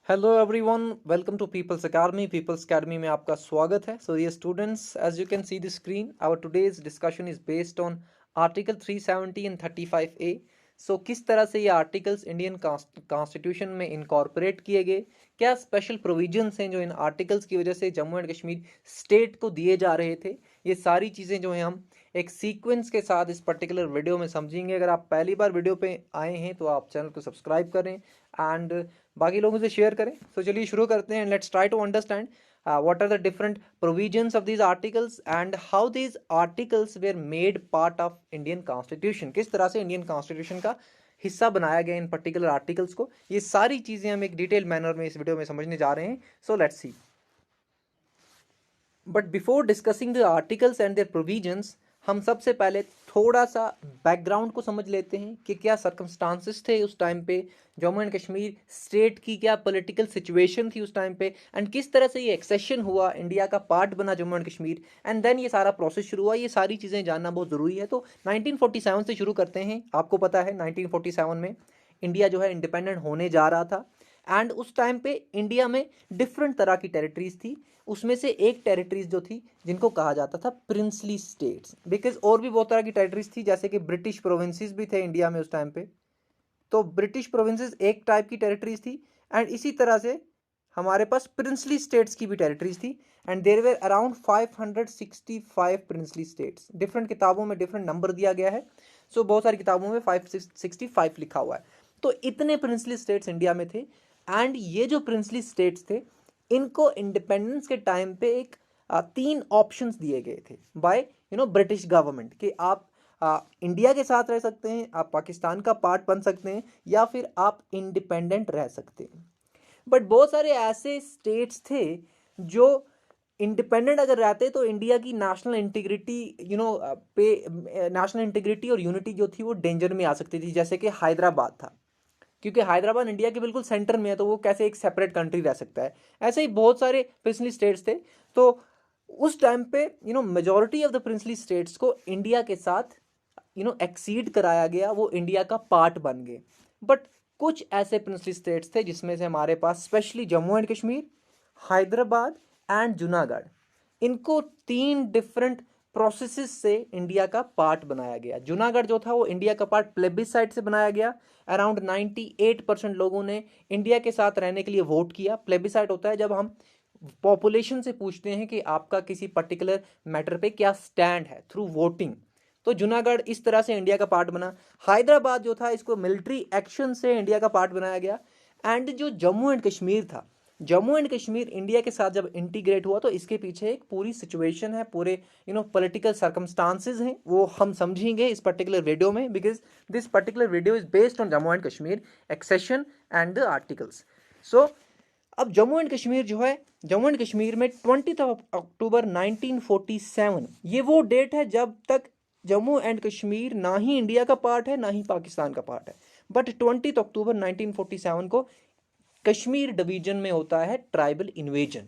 Hello everyone, welcome to People's Academy में आपका स्वागत है। सो ये students, as you can see the screen, our today's discussion is based on article 370 and 35A। So किस तरह से ये आर्टिकल्स इंडियन कॉन्स्टिट्यूशन में इनकॉर्पोरेट किए गए, क्या स्पेशल प्रोविजंस हैं जो इन आर्टिकल्स की वजह से जम्मू एंड कश्मीर स्टेट को दिए जा रहे थे। ये सारी चीज़ें जो हैं हम एक सीक्वेंस के साथ इस पर्टिकुलर वीडियो में समझेंगे। अगर आप पहली बार वीडियो पे आए हैं तो आप चैनल को सब्सक्राइब करें एंड बाकी लोगों से शेयर करें। तो चलिए शुरू करते हैं। Let's try to understand what are the different provisions of these articles and how these articles were made part of Indian Constitution। किस तरह से इंडियन कॉन्स्टिट्यूशन का हिस्सा बनाया गया इन पर्टिकुलर आर्टिकल्स को। ये सारी चीजें हम एक डिटेल मैनर में इस वीडियो में समझने जा रहे हैं। So let's see. But before discussing the articles and their provisions, हम सबसे पहले थोड़ा सा बैकग्राउंड को समझ लेते हैं कि क्या सर्कमस्टांसिस थे उस टाइम पे, जम्मू एंड कश्मीर स्टेट की क्या पॉलिटिकल सिचुएशन थी उस टाइम पे, एंड किस तरह से ये एक्सेशन हुआ, इंडिया का पार्ट बना Jammu and Kashmir, and then ये सारा प्रोसेस शुरू हुआ। ये सारी चीज़ें जानना बहुत ज़रूरी है। तो 1947 से शुरू करते हैं। आपको पता है 1947 में इंडिया जो है इंडिपेंडेंट होने जा रहा था एंड उस टाइम पे इंडिया में डिफरेंट तरह की टेरिटरीज थी। उसमें से एक टेरिटरीज जो थी जिनको कहा जाता था प्रिंसली स्टेट्स, बिकॉज और भी बहुत तरह की टेरिटरीज थी, जैसे कि ब्रिटिश प्रोविंसेस भी थे इंडिया में उस टाइम पे। तो ब्रिटिश प्रोविंसेस एक टाइप की टेरिटरीज थी एंड इसी तरह से हमारे पास प्रिंसली स्टेट्स की भी टेरिटरीज थी and there were around 565 princely states. Different किताबों में डिफरेंट नंबर दिया गया है। सो बहुत सारी किताबों में 565 लिखा हुआ है। तो इतने प्रिंसली स्टेट्स इंडिया में थे एंड ये जो प्रिंसली स्टेट्स थे इनको इंडिपेंडेंस के टाइम पे एक तीन ऑप्शंस दिए गए थे बाय ब्रिटिश गवर्नमेंट कि आप इंडिया के साथ रह सकते हैं, आप पाकिस्तान का पार्ट बन सकते हैं, या फिर आप इंडिपेंडेंट रह सकते हैं। बट बहुत सारे ऐसे स्टेट्स थे जो इंडिपेंडेंट अगर रहते तो इंडिया की नेशनल इंटीग्रिटी पे नेशनल इंटीग्रिटी और यूनिटी जो थी वो डेंजर में आ सकती थी। जैसे कि हैदराबाद था, क्योंकि हैदराबाद इंडिया के बिल्कुल सेंटर में है, तो वो कैसे एक सेपरेट कंट्री रह सकता है। ऐसे ही बहुत सारे प्रिंसली स्टेट्स थे। तो उस टाइम पे majority of the princely states को इंडिया के साथ एक्सीड कराया गया, वो इंडिया का पार्ट बन गए। बट कुछ ऐसे प्रिंसली स्टेट्स थे जिसमें से हमारे पास specially Jammu and Kashmir, Hyderabad and Junagadh, इनको तीन डिफरेंट प्रोसेसेस से इंडिया का पार्ट बनाया गया। जूनागढ़ जो था वो इंडिया का पार्ट प्लेबिसाइट से बनाया गया। अराउंड 98% लोगों ने इंडिया के साथ रहने के लिए वोट किया। प्लेबिसाइट होता है जब हम पॉपुलेशन से पूछते हैं कि आपका किसी पर्टिकुलर मैटर पे क्या स्टैंड है, थ्रू वोटिंग। तो जूनागढ़ इस तरह से इंडिया का पार्ट बना। हैदराबाद जो था इसको मिलिट्री एक्शन से इंडिया का पार्ट बनाया गया। एंड जो जम्मू एंड कश्मीर था, जम्मू एंड कश्मीर इंडिया के साथ जब इंटीग्रेट हुआ तो इसके पीछे एक पूरी सिचुएशन है, पूरे पॉलिटिकल सर्कमस्टांसेस हैं, वो हम समझेंगे इस पर्टिकुलर वीडियो में, because this particular video is based on Jammu and Kashmir accession and the articles. So अब जम्मू एंड कश्मीर जो है, जम्मू एंड कश्मीर में 20 अक्टूबर 1947 ये वो डेट है जब तक जम्मू एंड कश्मीर ना ही इंडिया का पार्ट है ना ही पाकिस्तान का पार्ट है। बट 20 अक्टूबर 1947 को कश्मीर डिवीजन में होता है ट्राइबल इन्वेजन।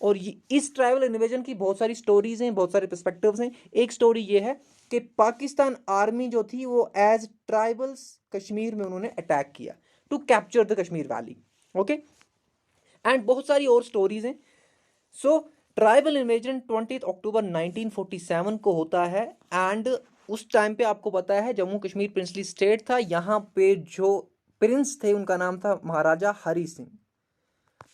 और इस ट्राइबल इन्वेजन की बहुत सारी स्टोरीज हैं, बहुत सारे पर्सपेक्टिव्स हैं। एक स्टोरी ये है कि पाकिस्तान आर्मी जो थी वो एज ट्राइबल्स कश्मीर में उन्होंने अटैक किया to capture the Kashmir valley. Okay, and बहुत सारी और स्टोरीज हैं। सो ट्राइबल इन्वेजन 20 अक्टूबर 1947 को होता है एंड उस टाइम पे आपको पता है जम्मू कश्मीर प्रिंसली स्टेट था। यहाँ पे जो प्रिंस थे उनका नाम था महाराजा हरी सिंह।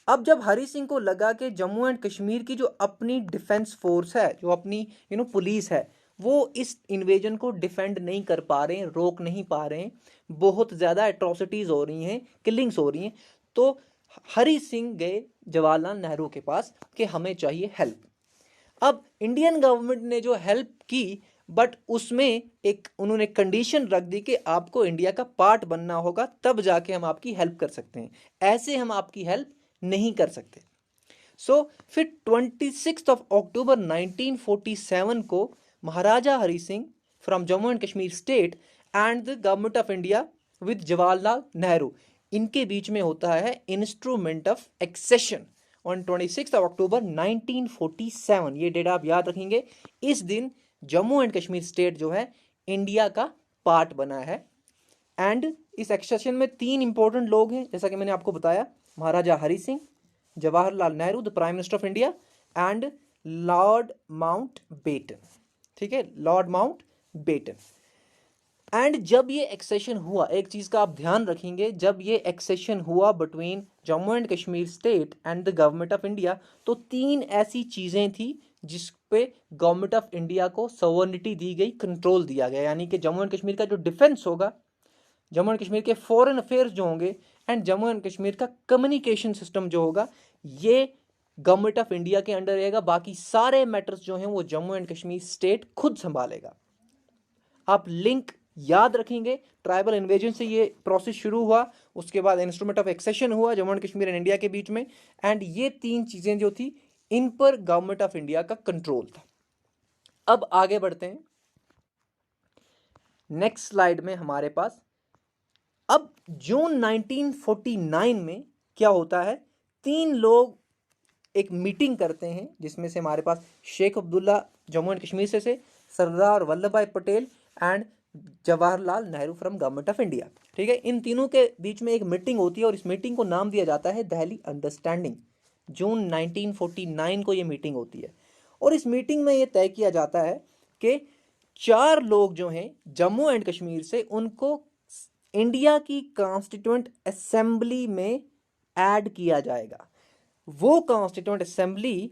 अब जब हरी सिंह को लगा कि जम्मू एंड कश्मीर की जो अपनी डिफेंस फोर्स है, जो अपनी पुलिस है, वो इस इन्वेजन को डिफेंड नहीं कर पा रहे हैं, रोक नहीं पा रहे हैं, बहुत ज़्यादा एट्रोसिटीज़ हो रही हैं, किलिंग्स हो रही हैं, तो हरी सिंह गए जवाहरलाल नेहरू के पास कि हमें चाहिए हेल्प। अब इंडियन गवर्नमेंट ने जो हेल्प की, बट उसमें एक उन्होंने कंडीशन रख दी कि आपको इंडिया का पार्ट बनना होगा, तब जाके हम आपकी हेल्प कर सकते हैं, ऐसे हम आपकी हेल्प नहीं कर सकते। सो फिर 26 अक्टूबर 1947 को Maharaja Hari Singh from Jammu and Kashmir state and the government of India with Jawaharlal Nehru, इनके बीच में होता है इंस्ट्रूमेंट ऑफ एक्सेशन ऑन 26 अक्टूबर 1947। ये डेट आप याद रखेंगे। इस दिन जम्मू एंड कश्मीर स्टेट जो है इंडिया का पार्ट बना है एंड इस एक्सेशन में 3 इंपॉर्टेंट लोग हैं, जैसा कि मैंने आपको बताया, Maharaja Hari Singh, Jawaharlal Nehru the prime minister of India, and Lord Mountbatten. ठीक है, लॉर्ड माउंट बेटन। एंड जब ये एक्सेशन हुआ, एक चीज़ का आप ध्यान रखेंगे, जब ये एक्सेशन हुआ between Jammu and Kashmir state and the government of India, तो 3 ऐसी चीज़ें थी जिस पे गवर्नमेंट ऑफ इंडिया को सवर्निटी दी गई, कंट्रोल दिया गया। यानी कि जम्मू एंड कश्मीर का जो डिफेंस होगा, जम्मू एंड कश्मीर के फॉरेन अफेयर्स जो होंगे, एंड जम्मू एंड कश्मीर का कम्युनिकेशन सिस्टम जो होगा, ये गवर्नमेंट ऑफ इंडिया के अंडर रहेगा। बाकी सारे मैटर्स जो हैं वो जम्मू एंड कश्मीर स्टेट खुद संभालेगा। आप लिंक याद रखेंगे, ट्राइबल इन्वेजन से ये प्रोसेस शुरू हुआ, उसके बाद इंस्ट्रूमेंट ऑफ एक्सेशन हुआ Jammu and Kashmir and India के बीच में, एंड ये 3 चीजें जो थी, इन पर गवर्नमेंट ऑफ इंडिया का कंट्रोल था। अब आगे बढ़ते हैं, नेक्स्ट स्लाइड में हमारे पास अब जून 1949 में क्या होता है, 3 लोग एक मीटिंग करते हैं, जिसमें से हमारे पास शेख अब्दुल्ला जम्मू एंड कश्मीर से सरदार वल्लभ भाई Patel and Jawaharlal Nehru from government of India. ठीक है, इन तीनों के बीच में एक मीटिंग होती है और इस मीटिंग को नाम दिया जाता है दिल्ली अंडरस्टैंडिंग। जून 1949 को ये मीटिंग होती है और इस मीटिंग में ये तय किया जाता है कि 4 लोग जो हैं जम्मू एंड कश्मीर से, उनको इंडिया की कॉन्स्टिट्यूएंट असेंबली में ऐड किया जाएगा। वो कॉन्स्टिट्यूएंट असेंबली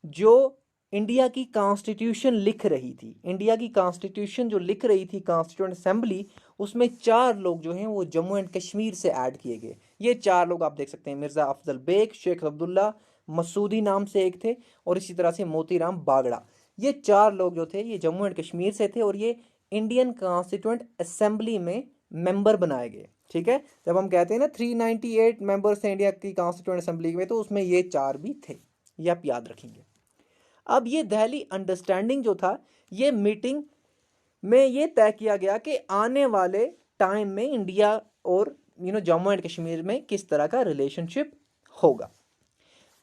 जो इंडिया की कॉन्स्टिट्यूशन लिख रही थी, इंडिया की कॉन्स्टिट्यूशन जो लिख रही थी कॉन्स्टिट्यूएंट असेंबली, उसमें 4 लोग जो हैं वो जम्मू एंड कश्मीर से ऐड किए गए। ये 4 लोग आप देख सकते हैं, मिर्ज़ा अफजल बेग, शेख अब्दुल्ला, मसूदी नाम से एक थे, और इसी तरह से मोतीराम बागड़ा। ये 4 लोग जो थे ये जम्मू एंड कश्मीर से थे और ये इंडियन कॉन्स्टिट्यूएंट असेंबली में मेंबर बनाए गए। ठीक है, जब हम कहते हैं ना 398 मेंबर्स थे इंडिया की कॉन्स्टिट्यूएंट असेंबली में, तो उसमें ये 4 भी थे, ये आप याद रखेंगे। अब ये दिल्ली अंडरस्टैंडिंग जो था, ये मीटिंग में ये तय किया गया कि आने वाले टाइम में इंडिया और जम्मू एंड कश्मीर में किस तरह का रिलेशनशिप होगा।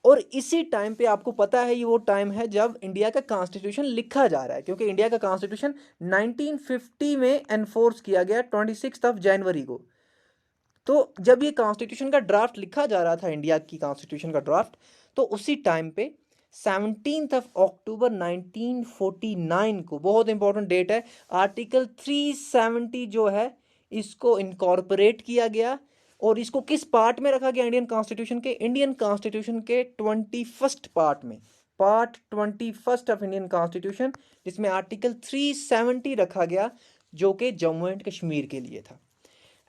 और इसी टाइम पे आपको पता है ये वो टाइम है जब इंडिया का कॉन्स्टिट्यूशन लिखा जा रहा है, क्योंकि इंडिया का कॉन्स्टिट्यूशन 1950 में एनफोर्स किया गया 26 जनवरी को। तो जब ये कॉन्स्टिट्यूशन का ड्राफ्ट लिखा जा रहा था, इंडिया की कॉन्स्टिट्यूशन का ड्राफ्ट, तो उसी टाइम पे 17 अक्टूबर 1949 को, बहुत इंपॉर्टेंट डेट है, आर्टिकल 370 जो है इसको इनकॉर्पोरेट किया गया। और इसको किस पार्ट में रखा गया इंडियन कॉन्स्टिट्यूशन के? इंडियन कॉन्स्टिट्यूशन के 21st पार्ट में, पार्ट 21 ऑफ इंडियन कॉन्स्टिट्यूशन, जिसमें आर्टिकल 370 रखा गया जो कि जम्मू एंड कश्मीर के लिए था।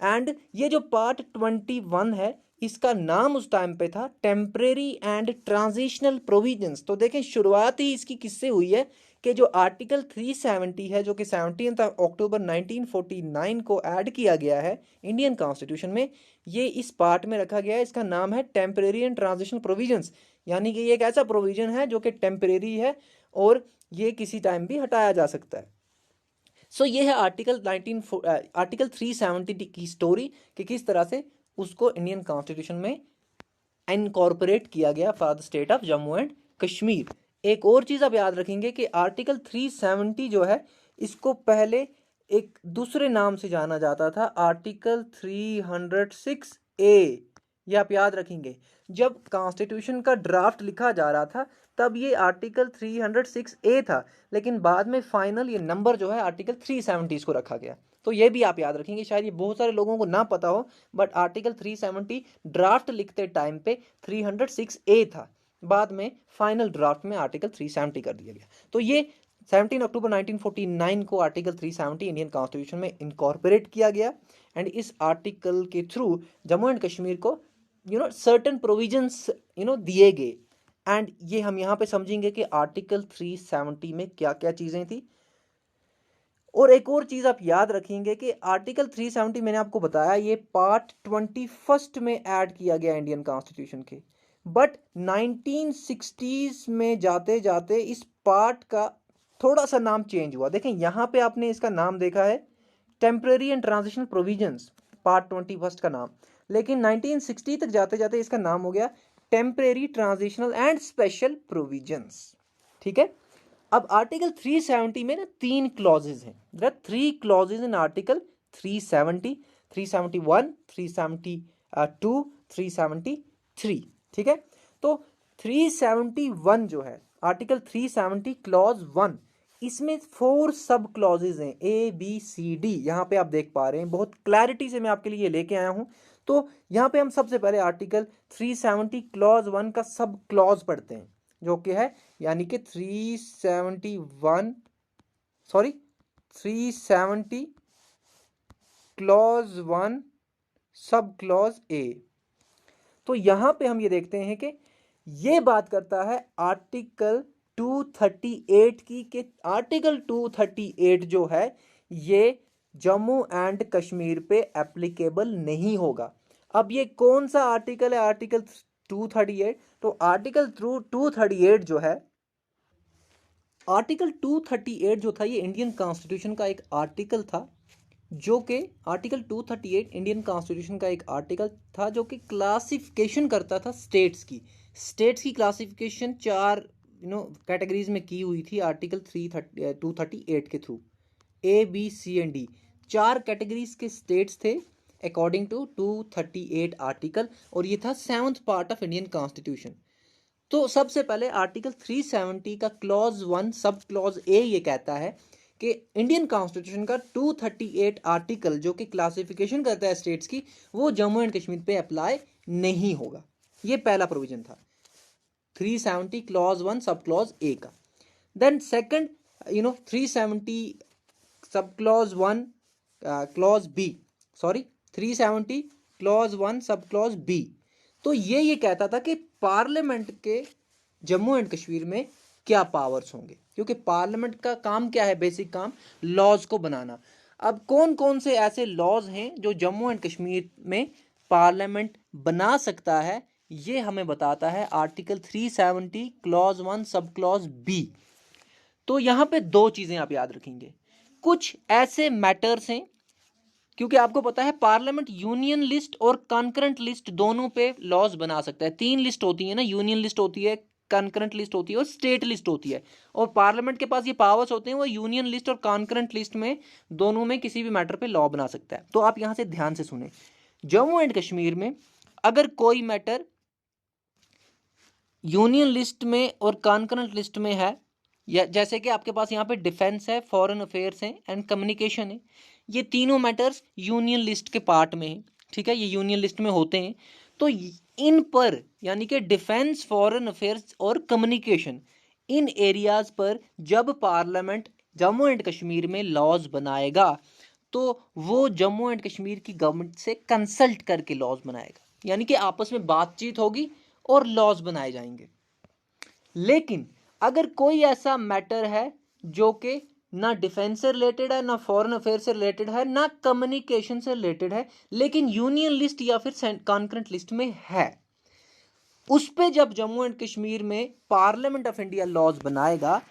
एंड ये जो पार्ट 21 है, इसका नाम उस टाइम पे था टेम्परेरी एंड ट्रांजिशनल प्रोविजंस। तो देखें, शुरुआत ही इसकी किससे हुई है कि जो आर्टिकल 370 है, जो कि 17 अक्टूबर 1949 को ऐड किया गया है इंडियन कॉन्स्टिट्यूशन में, ये इस पार्ट में रखा गया है। इसका नाम है टेम्परेरी एंड ट्रांजिशनल प्रोविजंस, यानी कि ये एक ऐसा प्रोविजन है जो कि टेम्परेरी है और ये किसी टाइम भी हटाया जा सकता है। सो ये है आर्टिकल 370 की स्टोरी कि किस तरह से उसको इंडियन कॉन्स्टिट्यूशन में इनकॉर्पोरेट किया गया for the state of Jammu and Kashmir. एक और चीज़ आप याद रखेंगे कि आर्टिकल 370 जो है, इसको पहले एक दूसरे नाम से जाना जाता था, आर्टिकल 306A। ये आप याद रखेंगे, जब कॉन्स्टिट्यूशन का ड्राफ्ट लिखा जा रहा था तब ये आर्टिकल 306A था, लेकिन बाद में फाइनल ये नंबर जो है आर्टिकल 370 को रखा गया। तो ये भी आप याद रखेंगे, शायद ये बहुत सारे लोगों को ना पता हो, बट आर्टिकल 370 ड्राफ्ट लिखते टाइम पे 306A था, बाद में फाइनल ड्राफ्ट में आर्टिकल 370 कर दिया गया। तो ये 17 अक्टूबर 1949 को आर्टिकल 370 इंडियन कॉन्स्टिट्यूशन में इनकॉर्पोरेट किया गया। एंड इस आर्टिकल के थ्रू जम्मू एंड कश्मीर को सर्टेन प्रोविजंस दिए गए। एंड ये हम यहाँ पे समझेंगे कि आर्टिकल 370 में क्या क्या चीज़ें थी। और एक और चीज़ आप याद रखेंगे कि आर्टिकल 370 मैंने आपको बताया ये पार्ट 21 में ऐड किया गया इंडियन कॉन्स्टिट्यूशन के, बट 1960s में जाते जाते इस पार्ट का थोड़ा सा नाम चेंज हुआ। देखें यहाँ पे आपने इसका नाम देखा है temporary and transitional provisions, part 21 का नाम, लेकिन 1960 तक जाते जाते इसका नाम हो गया temporary transitional and special provisions. ठीक है, अब आर्टिकल 370 में ना 3 क्लॉजेज हैं। There are 3 clauses in article 370। 371, 372, 373, ठीक है। तो 371 जो है, आर्टिकल 370 क्लॉज 1, इसमें 4 सब क्लॉजेज हैं, ABCD, यहाँ पे आप देख पा रहे हैं, बहुत क्लैरिटी से मैं आपके लिए लेके आया हूँ। तो यहाँ पे हम सबसे पहले आर्टिकल 370 क्लॉज 1 का सब क्लॉज पढ़ते हैं, जो कि है यानी कि 370 क्लॉज 1 सब क्लॉज A। तो यहाँ पे हम ये देखते हैं कि ये बात करता है आर्टिकल 238 की, कि आर्टिकल 238 जो है ये जम्मू एंड कश्मीर पे एप्लीकेबल नहीं होगा। अब ये कौन सा आर्टिकल है, आर्टिकल 238? तो आर्टिकल 238 जो है, आर्टिकल 238 जो था, ये इंडियन कॉन्स्टिट्यूशन का एक आर्टिकल था, जो कि आर्टिकल 238 इंडियन कॉन्स्टिट्यूशन का एक आर्टिकल था जो कि क्लासिफिकेशन करता था स्टेट्स की क्लासिफिकेशन 4 कैटेगरीज में की हुई थी आर्टिकल 238 के थ्रू, ABCD 4 कैटेगरीज के स्टेट्स थे अकॉर्डिंग टू 238 आर्टिकल, और ये था 7th part of Indian constitution. तो सबसे पहले आर्टिकल 370 का क्लॉज 1 सब क्लॉज A ये कहता है कि इंडियन कॉन्स्टिट्यूशन का 238 आर्टिकल जो कि क्लासिफिकेशन करता है स्टेट्स की, वो जम्मू एंड कश्मीर पे अप्लाई नहीं होगा। ये पहला प्रोविजन था 370 क्लॉज 1 सब क्लॉज A का। Then second 370 sub clause 1 clause B, 370 clause 1 sub clause B। तो ये कहता था कि पार्लियामेंट के जम्मू एंड कश्मीर में क्या पावर्स होंगे, क्योंकि पार्लियामेंट का काम क्या है, बेसिक काम लॉज को बनाना। अब कौन कौन से ऐसे लॉज हैं जो जम्मू एंड कश्मीर में पार्लियामेंट बना सकता है, ये हमें बताता है article 370 clause 1 sub clause B। तो यहाँ पे 2 चीजें आप याद रखेंगे, कुछ ऐसे मैटर्स हैं, क्योंकि आपको पता है पार्लियामेंट यूनियन लिस्ट और कॉन्करेंट लिस्ट दोनों पे लॉज बना सकता है। 3 लिस्ट होती है ना, यूनियन लिस्ट होती है, कॉन्करेंट लिस्ट होती है और स्टेट लिस्ट होती है, और पार्लियामेंट के पास ये पावर्स होते हैं, वो यूनियन लिस्ट और कॉन्करेंट लिस्ट में दोनों में किसी भी मैटर पे लॉ बना सकता है। तो आप यहां से ध्यान से सुने, जम्मू एंड कश्मीर में अगर कोई मैटर यूनियन लिस्ट में और कॉन्करेंट लिस्ट में है, या जैसे कि आपके पास यहाँ पे डिफेंस है, फॉरेन अफेयर्स है एंड कम्युनिकेशन है, ये तीनों मैटर्स यूनियन लिस्ट के पार्ट में है, ठीक है, ये यूनियन लिस्ट में होते हैं। तो इन पर यानी कि डिफेंस, फॉरेन अफेयर्स और कम्युनिकेशन, इन एरियाज पर जब पार्लियामेंट जम्मू एंड कश्मीर में लॉज बनाएगा, तो वो जम्मू एंड कश्मीर की गवर्नमेंट से कंसल्ट करके लॉज बनाएगा, यानी कि आपस में बातचीत होगी और लॉज बनाए जाएंगे। लेकिन अगर कोई ऐसा मैटर है जो कि ना डिफेंस से रिलेटेड है, ना फॉरेन अफेयर से रिलेटेड है, ना कम्युनिकेशन से रिलेटेड है, लेकिन यूनियन लिस्ट या फिर कॉन्करेंट लिस्ट में है, उस पे जब जम्मू एंड कश्मीर में पार्लियामेंट ऑफ इंडिया लॉज बनाएगा,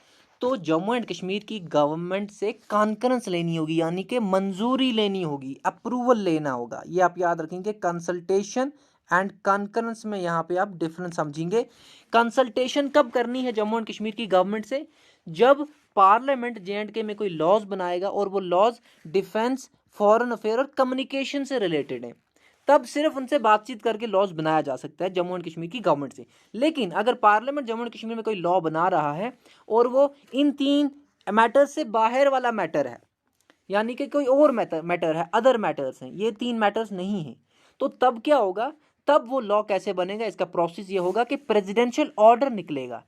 तो जम्मू एंड कश्मीर की गवर्नमेंट से कॉन्करेंस लेनी होगी, यानी कि मंजूरी लेनी होगी, अप्रूवल लेना होगा। ये आप याद रखेंगे, कंसल्टेशन एंड कॉन्करेंस में यहाँ पे आप डिफरेंस समझेंगे। कंसल्टेशन कब करनी है जम्मू एंड कश्मीर की गवर्नमेंट से, जब पार्लियामेंट J&K में कोई लॉज बनाएगा और वो लॉज डिफेंस, फॉरेन अफेयर और कम्युनिकेशन से रिलेटेड है, तब सिर्फ उनसे बातचीत करके लॉज बनाया जा सकता है जम्मू एंड कश्मीर की गवर्नमेंट से। लेकिन अगर पार्लियामेंट जम्मू एंड कश्मीर में कोई लॉ बना रहा है और वो इन 3 मैटर से बाहर वाला मैटर है, यानी कि कोई और मैटर है, अदर मैटर्स हैं, ये 3 मैटर्स नहीं हैं, तो तब क्या होगा, तब वो लॉ कैसे बनेगा, इसका प्रोसेस ये होगा कि प्रेसिडेंशियल ऑर्डर निकलेगा,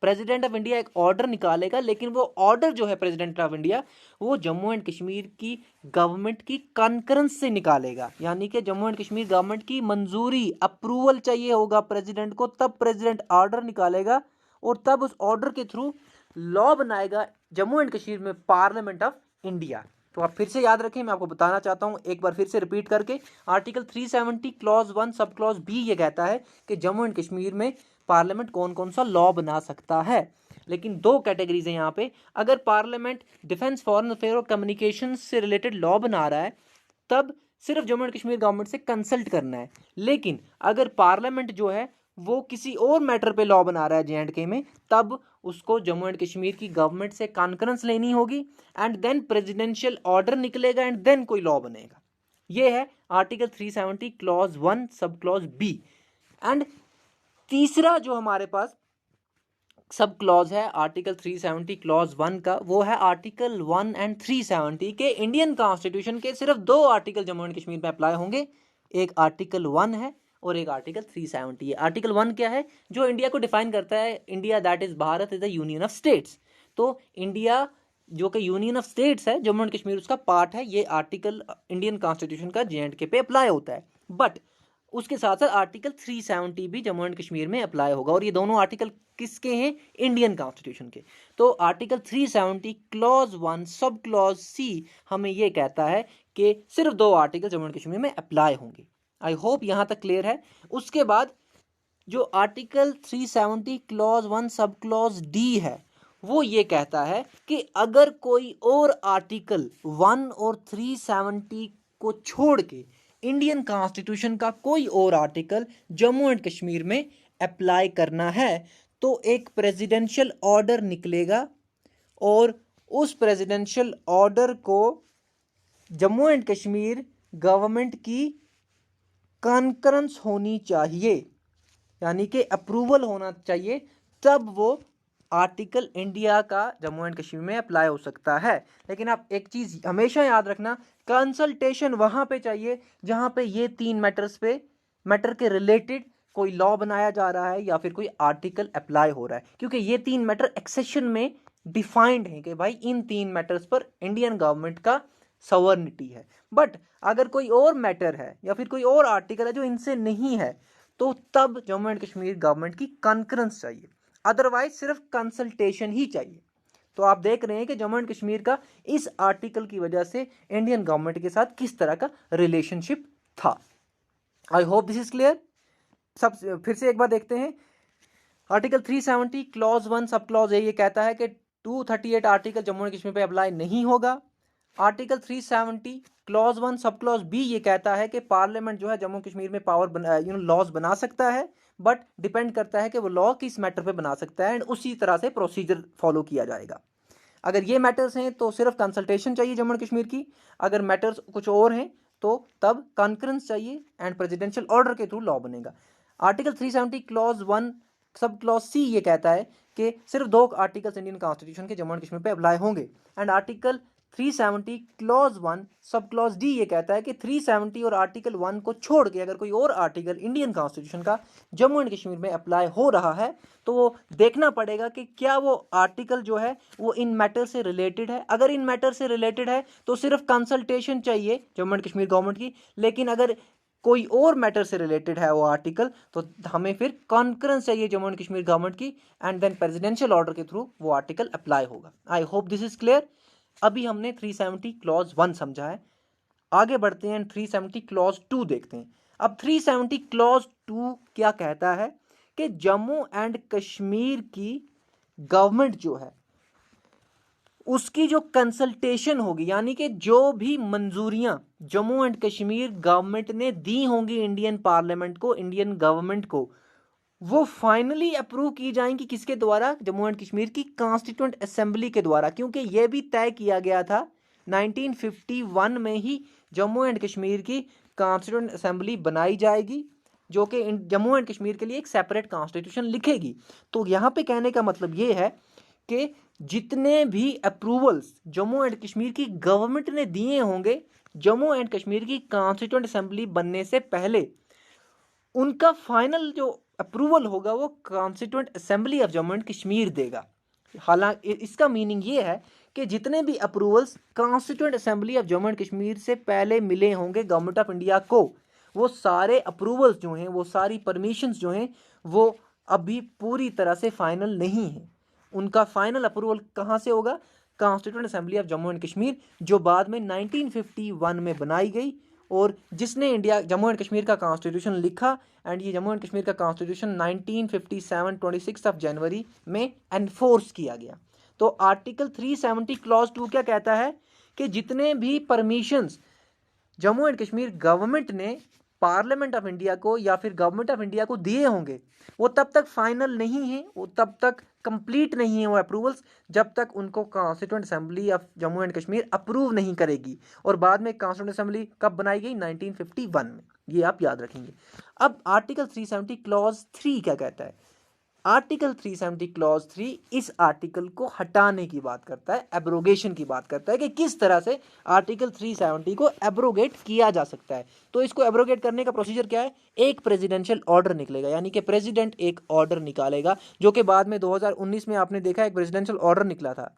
प्रेसिडेंट ऑफ इंडिया एक ऑर्डर निकालेगा, लेकिन वो ऑर्डर जो है प्रेसिडेंट ऑफ इंडिया, वो जम्मू एंड कश्मीर की गवर्नमेंट की कॉन्करेंस से निकालेगा, यानी कि जम्मू एंड कश्मीर गवर्नमेंट की मंजूरी, अप्रूवल चाहिए होगा प्रेसिडेंट को, तब प्रेसिडेंट ऑर्डर निकालेगा और तब उस ऑर्डर के थ्रू लॉ बनाएगा जम्मू एंड कश्मीर में पार्लियामेंट ऑफ इंडिया। तो आप फिर से याद रखें, मैं आपको बताना चाहता हूं एक बार फिर से रिपीट करके, article 370 clause 1 sub clause B ये कहता है कि जम्मू एंड कश्मीर में पार्लियामेंट कौन कौन सा लॉ बना सकता है। लेकिन 2 कैटेगरीज है यहाँ पे, अगर पार्लियामेंट डिफेंस, फॉरेन अफेयर और कम्युनिकेशन से रिलेटेड लॉ बना रहा है, तब सिर्फ जम्मू एंड कश्मीर गवर्नमेंट से कंसल्ट करना है। लेकिन अगर पार्लियामेंट जो है वो किसी और मैटर पे लॉ बना रहा है J&K में, तब उसको जम्मू एंड कश्मीर की गवर्नमेंट से कॉन्करेंस लेनी होगी एंड देन प्रेसिडेंशियल ऑर्डर निकलेगा एंड देन कोई लॉ बनेगा। ये है article 370 clause 1 sub clause B. And तीसरा जो हमारे पास सब क्लॉज है आर्टिकल 370 क्लॉज 1 का, वो है आर्टिकल 1 एंड 370 के इंडियन कॉन्स्टिट्यूशन के सिर्फ दो आर्टिकल जम्मू एंड कश्मीर में अप्लाई होंगे। एक आर्टिकल 1 है और एक आर्टिकल 370 है। आर्टिकल 1 क्या है? जो इंडिया को डिफाइन करता है, India that is Bharat is the union of states. तो इंडिया जो कि यूनियन ऑफ स्टेट्स है, जम्मू एंड कश्मीर उसका पार्ट है। ये आर्टिकल इंडियन कॉन्स्टिट्यूशन का J&K पे अप्लाई होता है। बट उसके साथ साथ आर्टिकल 370 भी जम्मू एंड कश्मीर में अप्लाई होगा, और ये दोनों आर्टिकल किसके हैं? इंडियन कॉन्स्टिट्यूशन के। तो article 370 clause 1 sub clause C हमें ये कहता है कि सिर्फ दो आर्टिकल जम्मू एंड कश्मीर में अप्लाई होंगे। आई होप यहां तक क्लियर है। उसके बाद जो article 370 clause 1 sub clause D है, वो ये कहता है कि अगर कोई और आर्टिकल 1 और 370 को छोड़ के इंडियन कॉन्स्टिट्यूशन का कोई और आर्टिकल जम्मू एंड कश्मीर में अप्लाई करना है, तो एक प्रेसिडेंशियल ऑर्डर निकलेगा, और उस प्रेसिडेंशियल ऑर्डर को जम्मू एंड कश्मीर गवर्नमेंट की कॉन्करेंस होनी चाहिए, यानी कि अप्रूवल होना चाहिए, तब वो आर्टिकल इंडिया का जम्मू एंड कश्मीर में अप्लाई हो सकता है। लेकिन आप एक चीज़ हमेशा याद रखना, कंसल्टेशन वहाँ पे चाहिए जहाँ पे ये तीन मैटर के रिलेटेड कोई लॉ बनाया जा रहा है या फिर कोई आर्टिकल अप्लाई हो रहा है, क्योंकि ये तीन मैटर एक्सेशन में डिफाइंड है कि भाई इन तीन मैटर्स पर इंडियन गवर्नमेंट का सवर्निटी है। बट अगर कोई और मैटर है या फिर कोई और आर्टिकल है जो इनसे नहीं है, तो तब जम्मू एंड कश्मीर गवर्नमेंट की कॉन्करेंस चाहिए, अदरवाइज सिर्फ कंसल्टेशन ही चाहिए। तो आप देख रहे हैं कि जम्मू एंड कश्मीर का इस आर्टिकल की वजह से इंडियन गवर्नमेंट के साथ किस तरह का रिलेशनशिप था। आई होप दिस इज क्लियर। सब फिर से एक बार देखते हैं। Article 370 clause 1 sub clause A ये कहता है कि 238 आर्टिकल जम्मू एंड कश्मीर पे अप्लाई नहीं होगा। Article 370 clause 1 sub clause B ये कहता है कि पार्लियामेंट जो है जम्मू कश्मीर में पावर लॉज बना सकता है, बट डिपेंड करता है कि वो लॉ किस मैटर पे बना सकता है, एंड उसी तरह से प्रोसीजर फॉलो किया जाएगा। अगर ये मैटर्स हैं तो सिर्फ कंसल्टेशन चाहिए जम्मू एंड कश्मीर की, अगर मैटर्स कुछ और हैं तो तब कॉन्करेंस चाहिए एंड प्रेसिडेंशियल ऑर्डर के थ्रू लॉ बनेगा। Article 370 clause 1 sub clause C ये कहता है कि सिर्फ दो आर्टिकल्स इंडियन कॉन्स्टिट्यूशन के जम्मू एंड कश्मीर पे अप्लाई होंगे, and article 370 clause 1 sub clause D ये कहता है कि 370 और आर्टिकल 1 को छोड़ के अगर कोई और आर्टिकल इंडियन कॉन्स्टिट्यूशन का जम्मू एंड कश्मीर में अप्लाई हो रहा है, तो वो देखना पड़ेगा कि क्या वो आर्टिकल जो है वो इन मैटर से रिलेटेड है। अगर इन मैटर से रिलेटेड है तो सिर्फ कंसल्टेशन चाहिए जम्मू एंड कश्मीर गवर्नमेंट की, लेकिन अगर कोई और मैटर से रिलेटेड है वो आर्टिकल, तो हमें फिर कॉन्करेंस चाहिए जम्मू एंड कश्मीर गवर्नमेंट की, एंड देन प्रेसिडेंशियल ऑर्डर के थ्रू वो आर्टिकल अप्लाई होगा। आई होप दिस इज क्लियर। अभी हमने 370 क्लॉज 1 समझा है, आगे बढ़ते हैं 370 क्लॉज 2 देखते हैं। अब 370 क्लॉज 2 क्या कहता है कि जम्मू एंड कश्मीर की गवर्नमेंट जो है उसकी जो कंसल्टेशन होगी, यानी कि जो भी मंजूरियां जम्मू एंड कश्मीर गवर्नमेंट ने दी होंगी इंडियन पार्लियामेंट को, इंडियन गवर्नमेंट को, वो फाइनली अप्रूव की जाएंगी किसके द्वारा? जम्मू एंड कश्मीर की कॉन्स्टिट्यूएंट असेंबली के द्वारा, क्योंकि यह भी तय किया गया था 1951 में ही जम्मू एंड कश्मीर की कॉन्स्टिट्यूएंट असेंबली बनाई जाएगी, जो कि जम्मू एंड कश्मीर के लिए एक सेपरेट कॉन्स्टिट्यूशन लिखेगी। तो यहाँ पे कहने का मतलब ये है कि जितने भी अप्रूवल्स जम्मू एंड कश्मीर की गवर्नमेंट ने दिए होंगे जम्मू एंड कश्मीर की कॉन्स्टिट्यूएंट असेंबली बनने से पहले, उनका फाइनल जो अप्रूवल होगा वो constituent assembly of Jammu and Kashmir देगा। हालांकि इसका मीनिंग ये है कि जितने भी approvals constituent assembly of Jammu and Kashmir से पहले मिले होंगे गवर्नमेंट ऑफ इंडिया को, वो सारे अप्रूवल्स जो हैं, वो सारी परमिशंस जो हैं, वो अभी पूरी तरह से फाइनल नहीं है। उनका फाइनल अप्रूवल कहाँ से होगा? Constituent assembly of Jammu and Kashmir, जो बाद में 1951 में बनाई गई, और जिसने इंडिया जम्मू एंड कश्मीर का कॉन्स्टिट्यूशन लिखा, एंड ये जम्मू एंड कश्मीर का कॉन्स्टिट्यूशन 1957 26 जनवरी में एनफोर्स किया गया। तो आर्टिकल 370 क्लॉज 2 क्या कहता है कि जितने भी permissions Jammu and Kashmir government ने पार्लियामेंट ऑफ इंडिया को या फिर गवर्नमेंट ऑफ इंडिया को दिए होंगे वो तब तक फाइनल नहीं है, वो तब तक कंप्लीट नहीं है वो अप्रूवल्स, जब तक उनको constituent assembly of Jammu and Kashmir approve नहीं करेगी। और बाद में कॉन्स्टिट्यूंट असेंबली कब बनाई गई? 1951 में, ये आप याद रखेंगे। अब आर्टिकल 370 क्लॉज 3 क्या कहता है? आर्टिकल 370 क्लॉज 3 इस आर्टिकल को हटाने की बात करता है, एब्रोगेशन की बात करता है कि किस तरह से आर्टिकल 370 को एब्रोगेट किया जा सकता है। तो इसको एब्रोगेट करने का प्रोसीजर क्या है? एक प्रेसिडेंशियल ऑर्डर निकलेगा, यानी कि प्रेसिडेंट एक ऑर्डर निकालेगा, जो कि बाद में 2019 में आपने देखा एक प्रेसिडेंशियल ऑर्डर निकला था,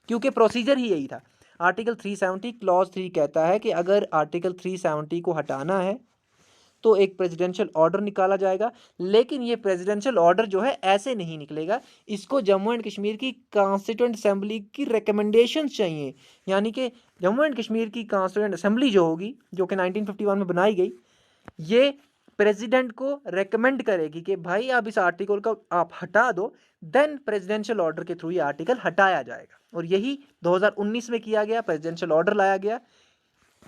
क्योंकि प्रोसीजर ही यही था। आर्टिकल 370 क्लॉज 3 कहता है कि अगर आर्टिकल 370 को हटाना है तो एक प्रेसिडेंशियल ऑर्डर निकाला जाएगा, लेकिन ये प्रेसिडेंशियल ऑर्डर जो है ऐसे नहीं निकलेगा, इसको जम्मू एंड कश्मीर की कॉन्स्टिट्यूएंट असेंबली की रिकमेंडेशन चाहिए। यानी कि जम्मू एंड कश्मीर की कॉन्स्टिट्यूएंट असेंबली जो होगी, जो कि 1951 में बनाई गई, ये प्रेसिडेंट को रेकमेंड करेगी कि भाई आप इस आर्टिकल को आप हटा दो, देन प्रेसिडेंशियल ऑर्डर के थ्रू ये आर्टिकल हटाया जाएगा। और यही 2019 में किया गया, प्रेसिडेंशियल ऑर्डर लाया गया।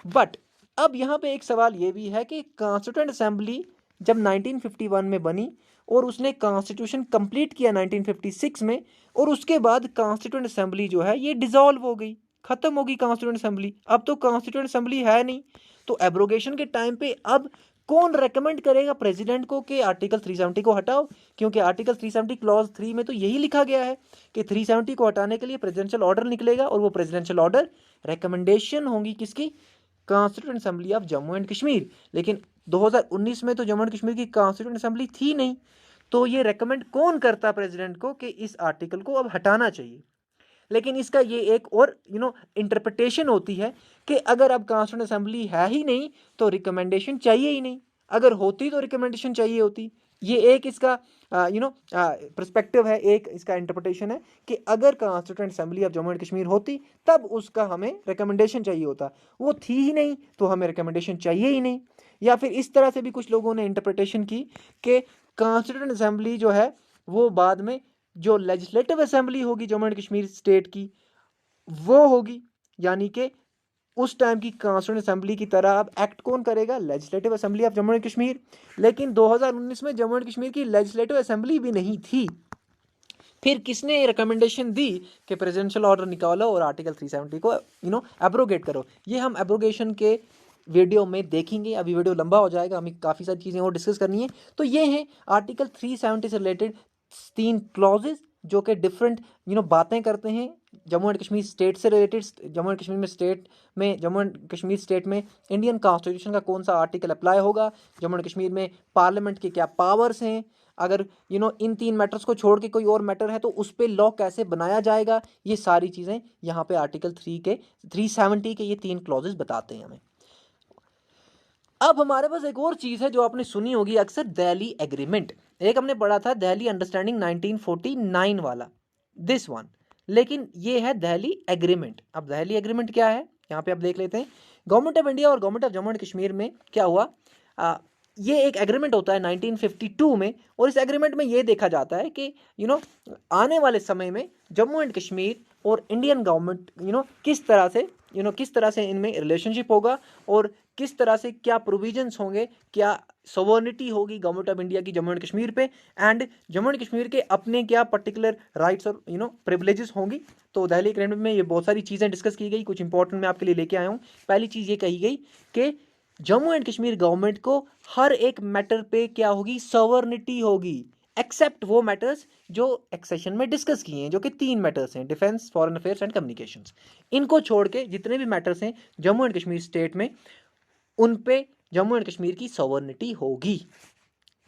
बट अब यहाँ पे एक सवाल ये भी है कि कॉन्स्टिट्यूएंट असेंबली जब 1951 में बनी और उसने कॉन्स्टिट्यूशन कंप्लीट किया 1956 में, और उसके बाद कॉन्स्टिट्यूएंट असेंबली जो है ये डिसॉल्व हो गई, खत्म होगी कॉन्स्टिट्यूएंट असेंबली। अब तो कॉन्स्टिट्यूएंट असेंबली है नहीं, तो एब्रोगेशन के टाइम पे अब कौन रेकमेंड करेगा प्रेसिडेंट को कि आर्टिकल 370 को हटाओ? क्योंकि आर्टिकल 370 क्लॉज 3 में तो यही लिखा गया है कि 370 को हटाने के लिए प्रेसिडेंशियल ऑर्डर निकलेगा, और वो प्रेसिडेंशियल ऑर्डर रिकमेंडेशन होंगी किसकी? Constituent assembly of Jammu and Kashmir. लेकिन 2019 में तो जम्मू एंड कश्मीर की कॉन्स्टिट्यूएंट असेंबली थी नहीं, तो ये रेकमेंड कौन करता प्रेसिडेंट को कि इस आर्टिकल को अब हटाना चाहिए? लेकिन इसका ये एक और इंटरप्रिटेशन होती है कि अगर अब कॉन्स्टिट्यूएंट असेंबली है ही नहीं तो रिकमेंडेशन चाहिए ही नहीं, अगर होती तो रिकमेंडेशन चाहिए होती। ये एक इसका पर्सपेक्टिव है, एक इसका इंटरप्रिटेशन है कि अगर constituent assembly of Jammu and Kashmir होती तब उसका हमें रिकमेंडेशन चाहिए होता, वो थी ही नहीं तो हमें रिकमेंडेशन चाहिए ही नहीं। या फिर इस तरह से भी कुछ लोगों ने इंटरप्रिटेशन की कि कॉन्स्टिट्यूएंट असेंबली जो है वो बाद में जो लेजिस्लेटिव असेंबली होगी जम्मू एंड कश्मीर स्टेट की वो होगी, यानी कि उस टाइम की कॉन्स्टिट्यूएंट असेंबली की तरह अब एक्ट कौन करेगा? Legislative assembly of Jammu and Kashmir. लेकिन 2019 में जम्मू एंड कश्मीर की लेजिस्लेटिव असेंबली भी नहीं थी, फिर किसने रिकमेंडेशन दी कि प्रेसिडेंशियल ऑर्डर निकालो और आर्टिकल 370 को एब्रोगेट करो? ये हम एब्रोगेशन के वीडियो में देखेंगे, अभी वीडियो लंबा हो जाएगा, हमें काफ़ी सारी चीज़ें और डिस्कस करनी है। तो ये है आर्टिकल 370 से रिलेटेड 3 क्लॉजेज जो कि डिफरेंट बातें करते हैं जम्मू एंड कश्मीर स्टेट से related. Jammu and Kashmir state में इंडियन कॉन्स्टिट्यूशन का कौन सा आर्टिकल अप्लाई होगा, जम्मू एंड कश्मीर में पार्लियामेंट के क्या पावर्स हैं, अगर इन 3 मैटर्स को छोड़ के कोई और मैटर है तो उस पर लॉ कैसे बनाया जाएगा, ये सारी चीज़ें यहाँ पे आर्टिकल 370 के ये 3 क्लॉजेज बताते हैं हमें। अब हमारे पास एक और चीज़ है जो आपने सुनी होगी अक्सर, दिल्ली एग्रीमेंट। एक हमने पढ़ा था दिल्ली अंडरस्टैंडिंग 1949 वाला, दिस वन। लेकिन ये है दिल्ली एग्रीमेंट। अब दिल्ली एग्रीमेंट क्या है यहाँ पे आप देख लेते हैं। गवर्नमेंट ऑफ इंडिया और government of Jammu and Kashmir में क्या हुआ, ये एक एग्रीमेंट होता है 1952 में, और इस एग्रीमेंट में ये देखा जाता है कि आने वाले समय में जम्मू एंड कश्मीर और इंडियन गवर्नमेंट किस तरह से इनमें रिलेशनशिप होगा, और किस तरह से क्या प्रोविजंस होंगे, क्या सोवर्निटी होगी गवर्नमेंट ऑफ इंडिया की जम्मू एंड कश्मीर पे, एंड जम्मू एंड कश्मीर के अपने क्या पर्टिकुलर राइट्स और प्रिविलेजेस होंगी। तो दिल्ली एग्रीमेंट में ये बहुत सारी चीज़ें डिस्कस की गई, कुछ इंपॉर्टेंट मैं आपके लिए लेके आया हूँ। पहली चीज़ ये कही गई कि जम्मू एंड कश्मीर गवर्नमेंट को हर एक मैटर पे क्या होगी, सॉवर्निटी होगी, एक्सेप्ट वो मैटर्स जो एक्सेशन में डिस्कस किए हैं, जो कि 3 मैटर्स हैं, defence, foreign affairs and communications. इनको छोड़ के जितने भी मैटर्स हैं जम्मू एंड कश्मीर स्टेट में, उन पे जम्मू एंड कश्मीर की सॉवर्निटी होगी।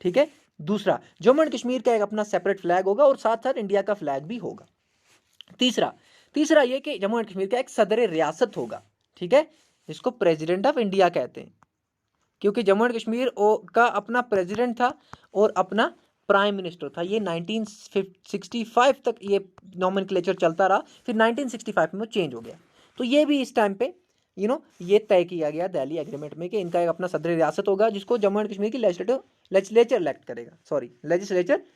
ठीक है। दूसरा, जम्मू एंड कश्मीर का एक अपना सेपरेट फ्लैग होगा और साथ साथ इंडिया का फ्लैग भी होगा। तीसरा ये कि जम्मू एंड कश्मीर का एक सदर रियासत होगा। ठीक है, जिसको प्रेसिडेंट ऑफ इंडिया कहते हैं, क्योंकि जम्मू एंड कश्मीर का अपना प्रेसिडेंट था और अपना प्राइम मिनिस्टर था। ये 1965 तक ये नॉमेनक्लेचर चलता रहा, फिर 1965 में वो चेंज हो गया। तो ये भी इस टाइम पे ये तय किया गया दिल्ली एग्रीमेंट में कि इनका एक अपना सदर रियासत होगा, जिसको जम्मू एंड कश्मीर की लेजिस्लेचर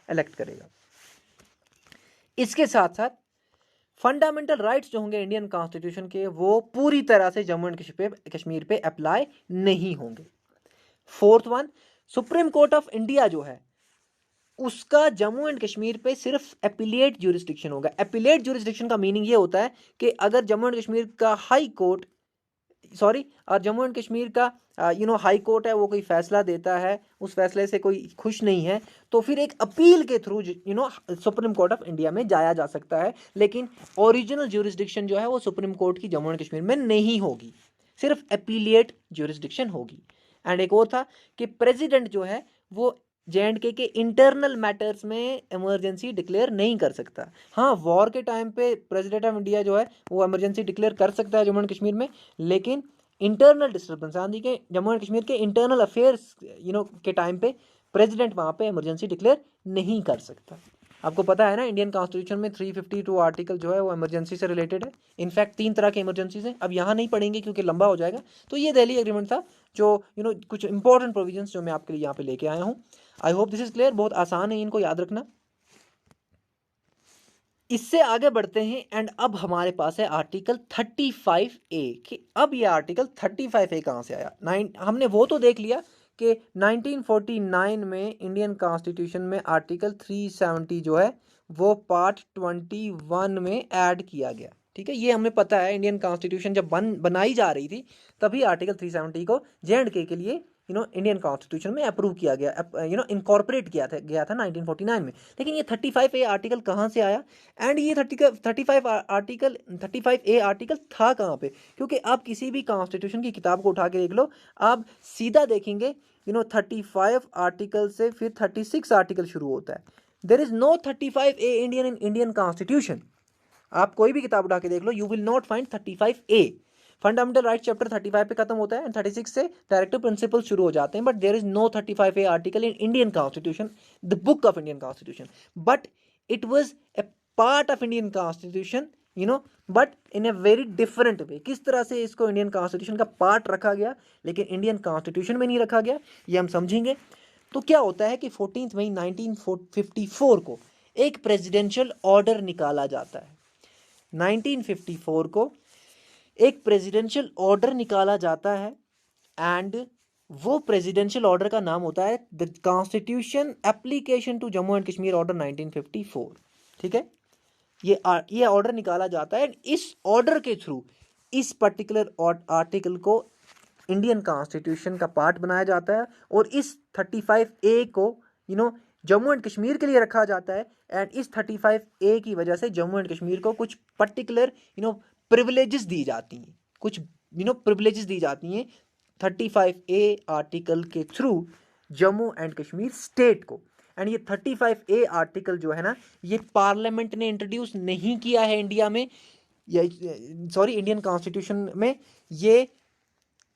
इलेक्ट करेगा। इसके साथ साथ फंडामेंटल राइट्स जो होंगे इंडियन कॉन्स्टिट्यूशन के, वो पूरी तरह से जम्मू एंड कश्मीर पे अप्लाई नहीं होंगे। Fourth one, supreme court of India जो है उसका जम्मू एंड कश्मीर पे सिर्फ एपिलेट ज्यूरिसडिक्शन होगा। एपिलेट ज्यूरिसडिक्शन का मीनिंग ये होता है कि अगर जम्मू एंड कश्मीर का हाई कोर्ट और जम्मू एंड कश्मीर का हाई कोर्ट है, वो कोई फैसला देता है, उस फैसले से कोई खुश नहीं है, तो फिर एक अपील के through supreme court of India में जाया जा सकता है। लेकिन ओरिजिनल ज्यूरिसडिक्शन जो है वो सुप्रीम कोर्ट की जम्मू एंड कश्मीर में नहीं होगी, सिर्फ अपीलिएट ज्यूरिसडिक्शन होगी। एंड एक और था कि प्रेसिडेंट जो है वो JNK के इंटरनल मैटर्स में इमरजेंसी डिक्लेयर नहीं कर सकता। हाँ, वॉर के टाइम पे प्रेसिडेंट ऑफ इंडिया जो है वो इमरजेंसी डिक्लेयर कर सकता है जम्मू एंड कश्मीर में, लेकिन इंटरनल डिस्टर्बेंस यानी कि जम्मू एंड कश्मीर के इंटरनल अफेयर्स के टाइम पे प्रेसिडेंट वहाँ पे इमरजेंसी डिक्लेयर नहीं कर सकता। आपको पता है ना, इंडियन कॉन्स्टिट्यूशन में 352 आर्टिकल जो है वो इमरजेंसी से रिलेटेड है। इनफैक्ट 3 तरह के इमरजेंसीज हैं, अब यहाँ नहीं पढ़ेंगे क्योंकि लंबा हो जाएगा। तो ये दिल्ली एग्रीमेंट था जो कुछ इंपॉर्टेंट प्रोविजंस जो मैं आपके लिए यहाँ पे लेके आया हूँ। आई होप दिस इज क्लियर, बहुत आसान है इनको याद रखना। इससे आगे बढ़ते हैं एंड अब हमारे पास है आर्टिकल 35A कि अब ये आर्टिकल 35A कहाँ से आया। हमने वो तो देख लिया कि 1949 में इंडियन कॉन्स्टिट्यूशन में आर्टिकल 370 जो है वो पार्ट 21 में ऐड किया गया। ठीक है, ये हमें पता है। इंडियन कॉन्स्टिट्यूशन जब बनाई जा रही थी तभी आर्टिकल 370 को JNK के लिए इंडियन कॉन्स्टिट्यूशन में अप्रूव किया गया, इनकॉर्पोरेट गया था 1949 में। लेकिन ये 35A आर्टिकल कहाँ से आया एंड ये 35A आर्टिकल था कहाँ पे? क्योंकि आप किसी भी कॉन्स्टिट्यूशन की किताब को उठा के देख लो, आप सीधा देखेंगे 35 आर्टिकल से फिर 36 आर्टिकल शुरू होता है। There is no 35A Indian constitution. आप कोई भी किताब उठा के देख लो, you will not find 35A। Fundamental right chapter 35 पे खत्म होता है एंड 36 से डायरेक्टिव प्रिंसिपल शुरू हो जाते हैं। But there is no 35A article in Indian constitution, the book of Indian constitution, but it was a part of Indian constitution, but in a very different way. किस तरह से इसको Indian constitution का part रखा गया लेकिन Indian constitution में नहीं रखा गया, ये हम समझेंगे। तो क्या होता है कि 14 मई 1954 को एक प्रेसिडेंशियल ऑर्डर निकाला जाता है। 1954 को एक प्रेसिडेंशियल ऑर्डर निकाला जाता है एंड वो प्रेसिडेंशियल ऑर्डर का नाम होता है the constitution application to Jammu and Kashmir order 1954। ठीक है, ये ऑर्डर निकाला जाता है। इस ऑर्डर के थ्रू इस पर्टिकुलर आर्टिकल को इंडियन कॉन्स्टिट्यूशन का पार्ट बनाया जाता है और इस 35A को जम्मू एंड कश्मीर के लिए रखा जाता है। एंड इस 35A की वजह से जम्मू एंड कश्मीर को कुछ पर्टिकुलर प्रिविलेजेस दी जाती हैं, कुछ प्रिविलेजेस दी जाती हैं 35A आर्टिकल के through Jammu and Kashmir state को। एंड ये 35A आर्टिकल जो है ना, ये पार्लियामेंट ने इंट्रोड्यूस नहीं किया है इंडिया में, इंडियन कॉन्स्टिट्यूशन में। ये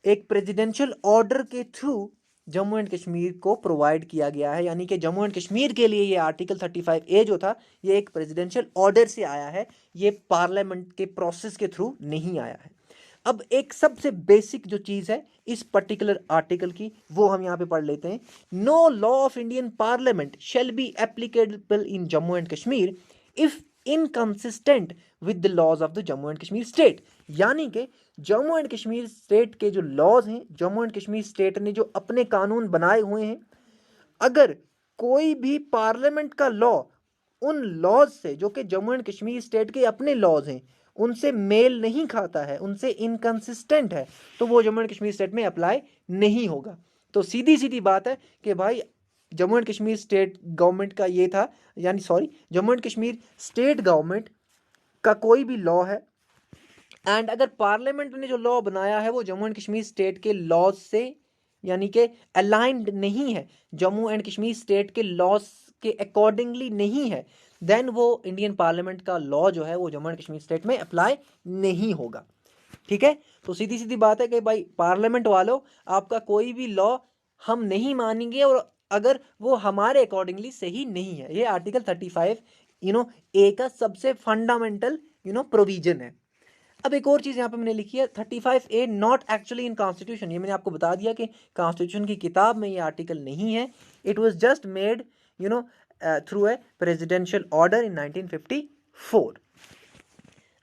एक प्रेसिडेंशियल ऑर्डर के थ्रू जम्मू एंड कश्मीर को प्रोवाइड किया गया है। यानी कि जम्मू एंड कश्मीर के लिए ये आर्टिकल 35A जो था ये एक प्रेसिडेंशियल ऑर्डर से आया है, ये पार्लियामेंट के प्रोसेस के थ्रू नहीं आया है। अब एक सबसे बेसिक जो चीज़ है इस पर्टिकुलर आर्टिकल की वो हम यहाँ पे पढ़ लेते हैं। No law of Indian parliament shall be applicable in Jammu and Kashmir if inconsistent with the laws of the Jammu and Kashmir state. यानी कि जम्मू एंड कश्मीर स्टेट के जो लॉज हैं, जम्मू एंड कश्मीर स्टेट ने जो अपने कानून बनाए हुए हैं, अगर कोई भी पार्लियामेंट का लॉ उन लॉज से जो कि जम्मू एंड कश्मीर स्टेट के अपने लॉज हैं उनसे मेल नहीं खाता है, उनसे इनकंसिस्टेंट है, तो वो जम्मू एंड कश्मीर स्टेट में अप्लाई नहीं होगा। तो सीधी सीधी बात है कि भाई Jammu and Kashmir state government का ये था, Jammu and Kashmir state government का कोई भी लॉ है एंड अगर पार्लियामेंट ने जो लॉ बनाया है वो जम्मू एंड कश्मीर स्टेट के लॉज से यानी कि अलाइंड नहीं है, जम्मू एंड कश्मीर स्टेट के लॉज के अकॉर्डिंगली नहीं है, देन वो इंडियन पार्लियामेंट का लॉ जो है वो जम्मू एंड कश्मीर स्टेट में अप्लाई नहीं होगा। ठीक है, तो सीधी सीधी बात है कि भाई पार्लियामेंट वालों आपका कोई भी लॉ हम नहीं मानेंगे और अगर वो हमारे अकॉर्डिंगली सही नहीं है। ये आर्टिकल 35A का सबसे फंडामेंटल प्रोविजन है। अब एक और चीज़ यहाँ पे मैंने लिखी है 35A not actually in constitution. ये मैंने आपको बता दिया कि कॉन्स्टिट्यूशन की किताब में ये आर्टिकल नहीं है, it was just made through a presidential order in 1954।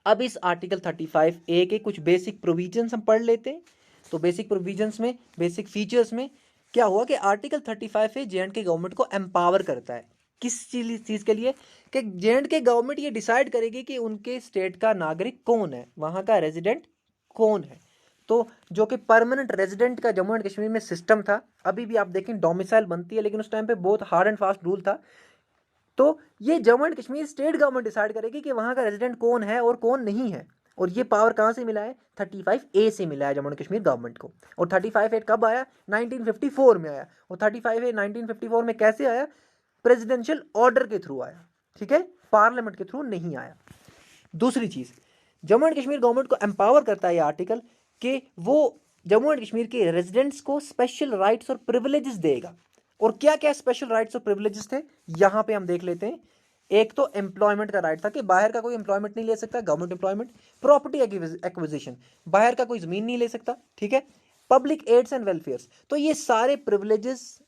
अब इस आर्टिकल 35A के कुछ बेसिक प्रोविजंस हम पढ़ लेते हैं। तो बेसिक प्रोविजंस में, बेसिक फीचर्स में क्या हुआ कि आर्टिकल 35A J&K गवर्नमेंट को एम्पावर करता है किस चीज़ के लिए, कि J&K गवर्नमेंट ये डिसाइड करेगी कि उनके स्टेट का नागरिक कौन है, वहाँ का रेजिडेंट कौन है। तो जो कि परमानेंट रेजिडेंट का जम्मू एंड कश्मीर में सिस्टम था, अभी भी आप देखें डोमिसाइल बनती है, लेकिन उस टाइम पे बहुत हार्ड एंड फास्ट रूल था। तो ये Jammu and Kashmir state government decide करेगी कि वहाँ का रेजिडेंट कौन है और कौन नहीं है। और ये पावर कहाँ से मिला है, 35A से मिला है जम्मू एंड कश्मीर गवर्नमेंट को। और 35A कब आया, 1954 में आया। और 35A 1954 में कैसे आया, प्रेसिडेंशियल ऑर्डर के थ्रू आया, ठीक है, पार्लियामेंट के थ्रू नहीं आया। दूसरी चीज़, जम्मू एंड कश्मीर गवर्नमेंट को एम्पावर करता है ये आर्टिकल कि वो जम्मू एंड कश्मीर के रेजिडेंट्स को स्पेशल राइट्स और प्रिविलेजेस देगा। और क्या क्या स्पेशल राइट्स और प्रिविलेजेस थे, यहाँ पे हम देख लेते हैं। एक तो एम्प्लॉयमेंट का राइट था कि बाहर का कोई एम्प्लॉयमेंट नहीं ले सकता, गवर्नमेंट एम्प्लॉयमेंट। प्रॉपर्टी एक्विजिशन, बाहर का कोई जमीन नहीं ले सकता, ठीक है। पब्लिक एड्स एंड वेलफेयर्स, तो ये सारे प्रिविलेजेस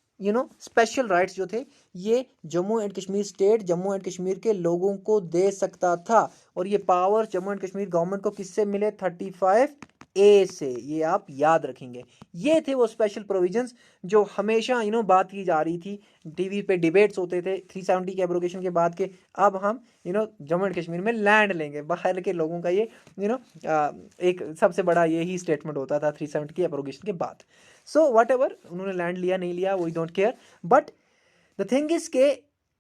स्पेशल राइट्स जो थे, ये Jammu and Kashmir state Jammu and Kashmir के लोगों को दे सकता था। और ये power Jammu and Kashmir government को किससे मिले, 35A से, ये आप याद रखेंगे। ये थे वो स्पेशल प्रोविजंस जो हमेशा बात की जा रही थी, टीवी पे डिबेट्स होते थे 370 के एब्रोगेशन के बाद के अब हम जम्मू एंड कश्मीर में लैंड लेंगे। बाहर के लोगों का ये एक सबसे बड़ा यही स्टेटमेंट होता था 370 की एब्रोगेशन के बाद। सो वट एवर, उन्होंने लैंड लिया नहीं लिया we don't care, but the thing is के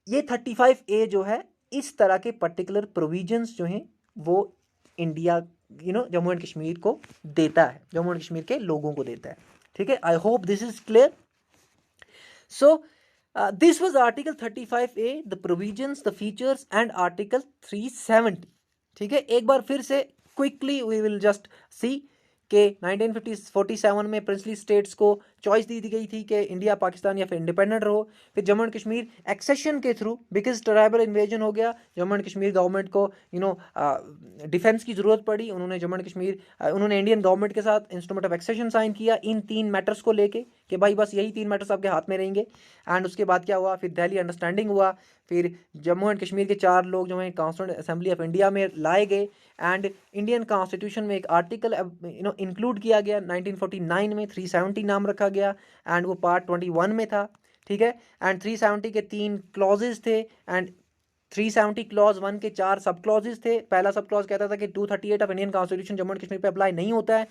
ये 35A जो है, इस तरह के पर्टिकुलर प्रोविजंस जो हैं वो इंडिया जम्मू एंड कश्मीर को देता है, जम्मू एंड कश्मीर के लोगों को देता है, ठीक है। I hope this is clear. So this was article 35A, the provisions, the features and article 370, ठीक है। एक बार फिर से quickly we will just see के 1947 में प्रिंसली स्टेट्स को चॉइस दी गई थी कि इंडिया पाकिस्तान या फिर इंडिपेंडेंट रहो। फिर जम्मू एंड कश्मीर एक्सेशन के थ्रू, बिकॉज ट्राइबल इन्वेजन हो गया, जम्मू एंड कश्मीर गवर्नमेंट को डिफेंस की ज़रूरत पड़ी। उन्होंने जम्मू एंड कश्मीर उन्होंने इंडियन गवर्नमेंट के साथ इंस्ट्रूमेंट ऑफ एक्सेशन साइन किया इन 3 मैटर्स को लेके कि भाई बस यही 3 मैटर्स आपके हाथ में रहेंगे। एंड उसके बाद क्या हुआ, फिर दिल्ली अंडरस्टैंडिंग हुआ। फिर जम्मू एंड कश्मीर के 4 लोग जो हैं कॉन्स्टिट्यूंट असेंबली ऑफ इंडिया में लाए गए। एंड इंडियन कॉन्स्टिट्यूशन में एक आर्टिकल इंक्लूड किया गया 1949 में, 370 नाम रखा गया। एंड वो पार्ट 21 में था, ठीक है। एंड 370 के 3 क्लॉजेज थे। एंड 370 क्लॉज 1 के 4 सब क्लॉजेज थे। पहला सब क्लॉज कहता था कि 238 of Indian constitution Jammu and Kashmir पे अप्लाई नहीं होता है।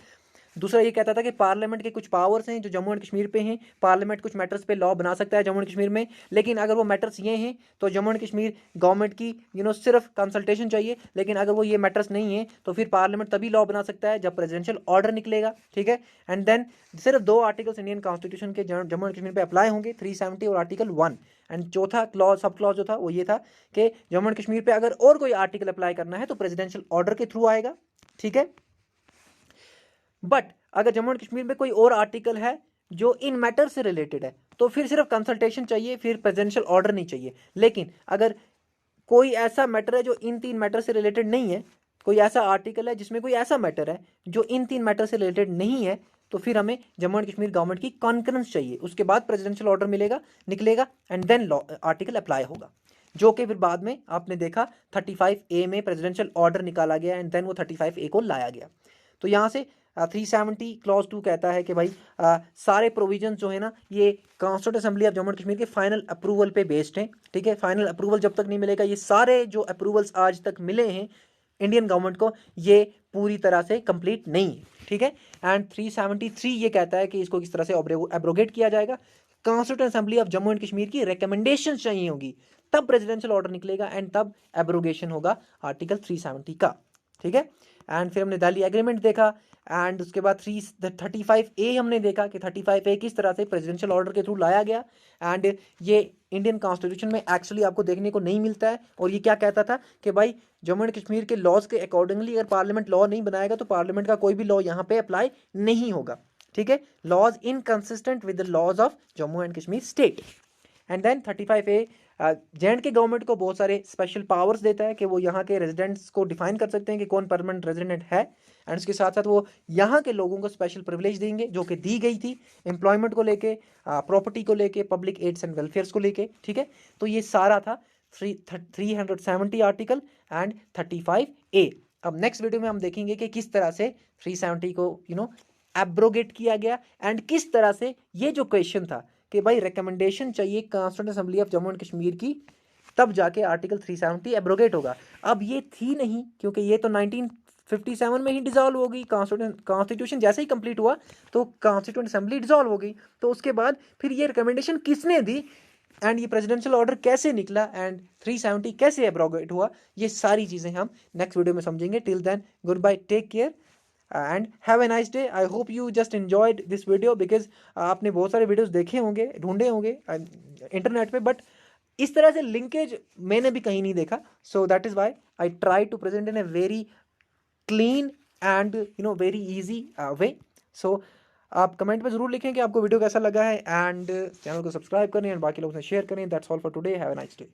दूसरा ये कहता था कि पार्लियामेंट के कुछ पावर्स हैं जो जम्मू एंड कश्मीर पे हैं, पार्लियामेंट कुछ मैटर्स पे लॉ बना सकता है जम्मू एंड कश्मीर में, लेकिन अगर वो मैटर्स ये हैं तो जम्मू एंड कश्मीर गवर्नमेंट की सिर्फ कंसल्टेशन चाहिए। लेकिन अगर वो ये मैटर्स नहीं है तो फिर पार्लियामेंट तभी लॉ बना सकता है जब प्रेसिडेंशियल ऑर्डर निकलेगा, ठीक है। एंड देन सिर्फ 2 आर्टिकल्स इंडियन कॉन्स्टिट्यूशन के जम्मू एंड कश्मीर पे अप्लाई होंगे, 370 और आर्टिकल 1। एंड चौथा क्लॉज सब क्लॉज जो था वो ये था कि जम्मू एंड कश्मीर पे अगर और कोई आर्टिकल अप्लाई करना है तो प्रेसिडेंशियल ऑर्डर के थ्रू आएगा, ठीक है। बट अगर जम्मू एंड कश्मीर में कोई और आर्टिकल है जो इन मैटर से रिलेटेड है तो फिर सिर्फ कंसल्टेशन चाहिए, फिर प्रेसिडेंशियल ऑर्डर नहीं चाहिए। लेकिन अगर कोई ऐसा मैटर है जो इन 3 मैटर से रिलेटेड नहीं है, कोई ऐसा आर्टिकल है जिसमें कोई ऐसा मैटर है जो इन 3 मैटर से रिलेटेड नहीं है, तो फिर हमें जम्मू एंड कश्मीर गवर्नमेंट की कॉन्करेंस चाहिए। उसके बाद प्रेसिडेंशियल ऑर्डर निकलेगा and then law article apply होगा, जो कि फिर बाद में आपने देखा 35A में प्रेसिडेंशियल ऑर्डर निकाला गया एंड देन वो 35A को लाया गया। तो यहाँ से 370 क्लॉज 2 कहता है कि भाई सारे प्रोविजन जो है ना ये constituent assembly of Jammu and Kashmir के फाइनल अप्रूवल पे बेस्ड हैं, ठीक है। फाइनल अप्रूवल जब तक नहीं मिलेगा, ये सारे जो अप्रूवल्स आज तक मिले हैं इंडियन गवर्नमेंट को, ये पूरी तरह से कंप्लीट नहीं है, ठीक है। एंड 373 ये कहता है कि इसको किस तरह से एब्रोगेट किया जाएगा। Constituent assembly of Jammu and Kashmir की रिकमेंडेशन चाहिए होगी, तब प्रेसिडेंशियल ऑर्डर निकलेगा एंड तब एब्रोगेशन होगा आर्टिकल 370 का, ठीक है। एंड फिर हमने दिल्ली एग्रीमेंट देखा। एंड उसके बाद 35A हमने देखा कि 35A किस तरह से प्रेसिडेंशियल ऑर्डर के थ्रू लाया गया। एंड ये इंडियन कॉन्स्टिट्यूशन में एक्चुअली आपको देखने को नहीं मिलता है। और ये क्या कहता था कि भाई जम्मू एंड कश्मीर के लॉज के अकॉर्डिंगली अगर पार्लियामेंट लॉ नहीं बनाएगा तो पार्लियामेंट का कोई भी लॉ यहाँ पे अप्लाई नहीं होगा, ठीक है। Laws inconsistent with the laws of Jammu and Kashmir state. And then 35A J&K government को बहुत सारे स्पेशल पावर्स देता है कि वो यहाँ के रेजिडेंट्स को डिफाइन कर सकते हैं कि कौन परमानेंट रेजिडेंट है। एंड उसके साथ साथ वो यहाँ के लोगों को स्पेशल प्रिविलेज देंगे जो कि दी गई थी एम्प्लॉयमेंट को लेके, प्रॉपर्टी को लेके, पब्लिक एड्स एंड वेलफेयर्स को लेके, ठीक है। तो ये सारा था 370 आर्टिकल एंड 35A। अब नेक्स्ट वीडियो में हम देखेंगे कि किस तरह से 370 को एब्रोगेट किया गया, एंड किस तरह से ये जो क्वेश्चन था कि भाई रिकमेंडेशन चाहिए constituent assembly of Jammu and Kashmir की, तब जाके आर्टिकल 370 एब्रोगेट होगा। अब ये थी नहीं, क्योंकि ये तो 1957 में ही डिसॉल्व हो गई। कॉन्स्टिट्यूशन जैसे ही कंप्लीट हुआ तो कॉन्स्टिट्यूंट असेंबली डिसॉल्व हो गई। तो उसके बाद फिर ये रिकमेंडेशन किसने दी, एंड ये प्रेसिडेंशियल ऑर्डर कैसे निकला, एंड 370 कैसे एब्रोगेट हुआ, ये सारी चीज़ें हम नेक्स्ट वीडियो में समझेंगे। Till then, good bye, take care and have a nice day. I hope you just enjoyed this video, because आपने बहुत सारे वीडियोस देखे होंगे, ढूंढे होंगे इंटरनेट पे, बट इस तरह से लिंकेज मैंने भी कहीं नहीं देखा। So that is why I try to present in a very clean and very easy way. So आप कमेंट में ज़रूर लिखें कि आपको वीडियो कैसा लगा है, एंड चैनल को सब्सक्राइब करें एंड बाकी लोगों से शेयर करें। That's all for today, have a nice day.